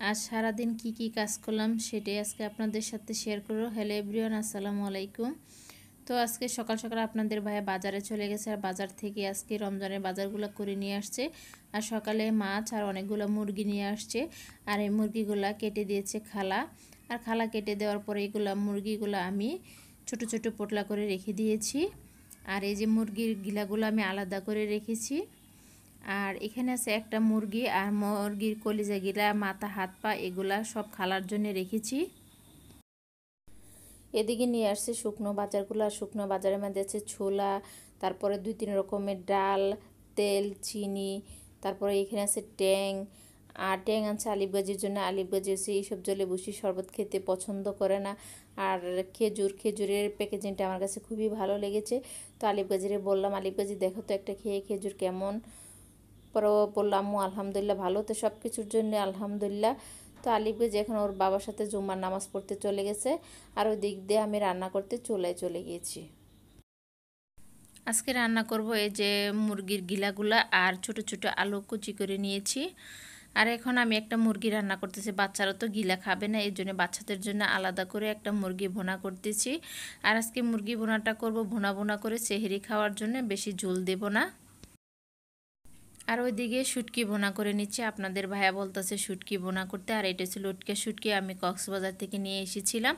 আজ সারাদিন কি কাজ করলাম সেটাই আজকে আপনাদের সাথে শেয়ার করব। হ্যালো এভরিওয়ান, আসসালামু আলাইকুম। তো আজকে সকাল সকাল আপনাদের ভাই বাজারে চলে গেছে, আর বাজার থেকে আজকে রমজানের বাজারগুলো করে নিয়ে আসছে। আর সকালে মাছ আর অনেকগুলো মুরগি নিয়ে আসছে, আর এই মুরগিগুলা কেটে দিয়েছে খালা। আর খালা কেটে দেওয়ার পরে এগুলা মুরগিগুলো আমি ছোট ছোট পোটলা করে রেখে দিয়েছি। আর এই যে মুরগির গিলাগুলো আমি আলাদা করে রেখেছি। আর এখানে আছে একটা মুরগি, আর মুরগির কলিজা গিলা, মাথা, হাত পা এগুলা সব খালার জন্য রেখেছি। এদিকে নিয়ে আসছে শুকনো বাজারগুলো, আর শুকনো বাজারের মধ্যে আছে ছোলা, তারপরে 2-3 রকমের ডাল, তেল, চিনি, তারপরে এখানে আছে ট্যাং। আর ট্যাং আনছে আলিফ গাজির জন্য। আলিফ গাজি হচ্ছে এইসব জলে বসি শরবত খেতে পছন্দ করে না। আর খেজুরের প্যাকেজিংটা আমার কাছে খুবই ভালো লেগেছে। তো আলিফ গাজিরে বললাম, আলিফ গাজি দেখো তো একটা খেয়ে খেজুর কেমন। পরে বললাম আলহামদুলিল্লাহ ভালো। তো সব কিছুর জন্য আলহামদুলিল্লাহ। তো আলিফ যে এখন ওর বাবার সাথে জুম্মার নামাজ পড়তে চলে গেছে, আর ওই দিক দিয়ে আমি রান্না করতে চলে গিয়েছি। আজকে রান্না করব এই যে মুরগির গিলাগুলা আর ছোট ছোট আলু কুচি করে নিয়েছি। আর এখন আমি একটা মুরগি রান্না করতেছি। বাচ্চারা তো গিলা খাবে না, এই জন্য বাচ্চাদের জন্য আলাদা করে একটা মুরগি ভুনা করতেছি। আর আজকে মুরগি ভুনাটা করব ভুনা ভুনা করে সেহরি খাওয়ার জন্য, বেশি ঝোল দেব না। আর ওইদিকে শুটকি বোনা করে নিচ্ছে। আপনাদের ভাইয়া বলতেছে শুটকি বোনা করতে। আর এটা ছিল লটকা শুটকি, আমি কক্সবাজার থেকে নিয়ে এসেছিলাম।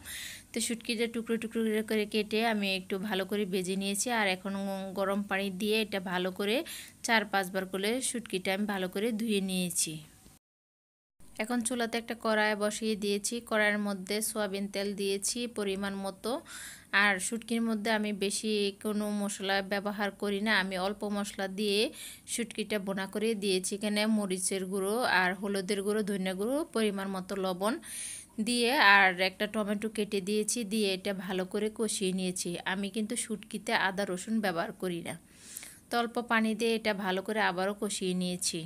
তো শুটকিটা টুকরো টুকরো করে কেটে আমি একটু ভালো করে ভেজে নিয়েছি। আর এখন গরম পানি দিয়ে এটা ভালো করে 4-5 বার করে শুটকিটা আমি ভালো করে ধুয়ে নিয়েছি। এখন চুলাতে একটা কড়াই বসিয়ে দিয়েছি। কড়াইয়ের মধ্যে সয়াবিন তেল দিয়েছি পরিমাণ মতো। আর শুটকির মধ্যে আমি বেশি কোনো মশলা ব্যবহার করি না, আমি অল্প মশলা দিয়ে শুটকিটা বোনা করে দিয়েছি। এখানে মরিচের গুঁড়ো আর হলুদের গুঁড়ো, ধনিয়া গুঁড়ো, পরিমাণ মতো লবণ দিয়ে আর একটা টমেটো কেটে দিয়েছি, দিয়ে এটা ভালো করে কষিয়ে নিয়েছি। আমি কিন্তু শুটকিতে আদা রসুন ব্যবহার করি না। তো অল্প পানি দিয়ে এটা ভালো করে আবারও কষিয়ে নিয়েছি।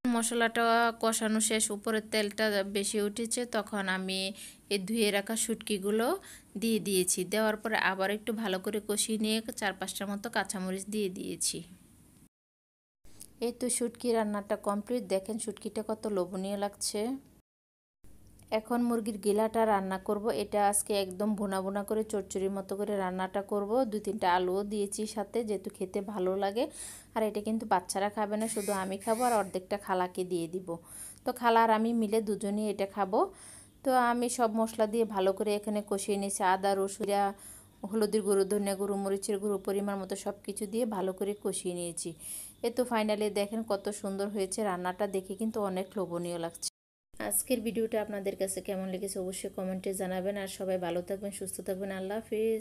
মশলাটা কষানো শেষ, উপরের তেলটা বেশি উঠেছে, তখন আমি এই ধুয়ে রাখা শুটকিগুলো দিয়ে দিয়েছি। দেওয়ার পরে আবার একটু ভালো করে কষিয়ে নিয়ে 4-5টার মতো কাঁচামরিচ দিয়ে দিয়েছি। এই তো শুটকি রান্নাটা কমপ্লিট। দেখেন শুটকিটা কত লোভনীয় লাগছে। এখন মুরগির গিলাটা রান্না করব। এটা আজকে একদম ভুনা ভুনা করে চচ্চড়ির মতো করে রান্নাটা করব। 2-3টা আলুও দিয়েছি সাথে, যেহেতু খেতে ভালো লাগে। আর এটা কিন্তু বাচ্চারা খাবে না, শুধু আমি খাবো, আর অর্ধেকটা খালাকে দিয়ে দিব। তো খালা আর আমি মিলে দুজনেই এটা খাবো। তো আমি সব মশলা দিয়ে ভালো করে এখানে কষিয়ে নিয়েছি। আদা রসুন, হলুদের গুঁড়ো, ধনিয়া গুঁড়ো, মরিচের গুঁড়ো, পরিমাণ মতো সব কিছু দিয়ে ভালো করে কষিয়ে নিয়েছি। এ তো ফাইনালি দেখেন কত সুন্দর হয়েছে রান্নাটা, দেখে কিন্তু অনেক লোভনীয় লাগছে। আজকের ভিডিওটা আপনাদের কাছে কেমন লেগেছে অবশ্যই কমেন্টে জানাবেন। আর সবাই ভালো থাকবেন, সুস্থ থাকবেন। আল্লাহ হাফেজ।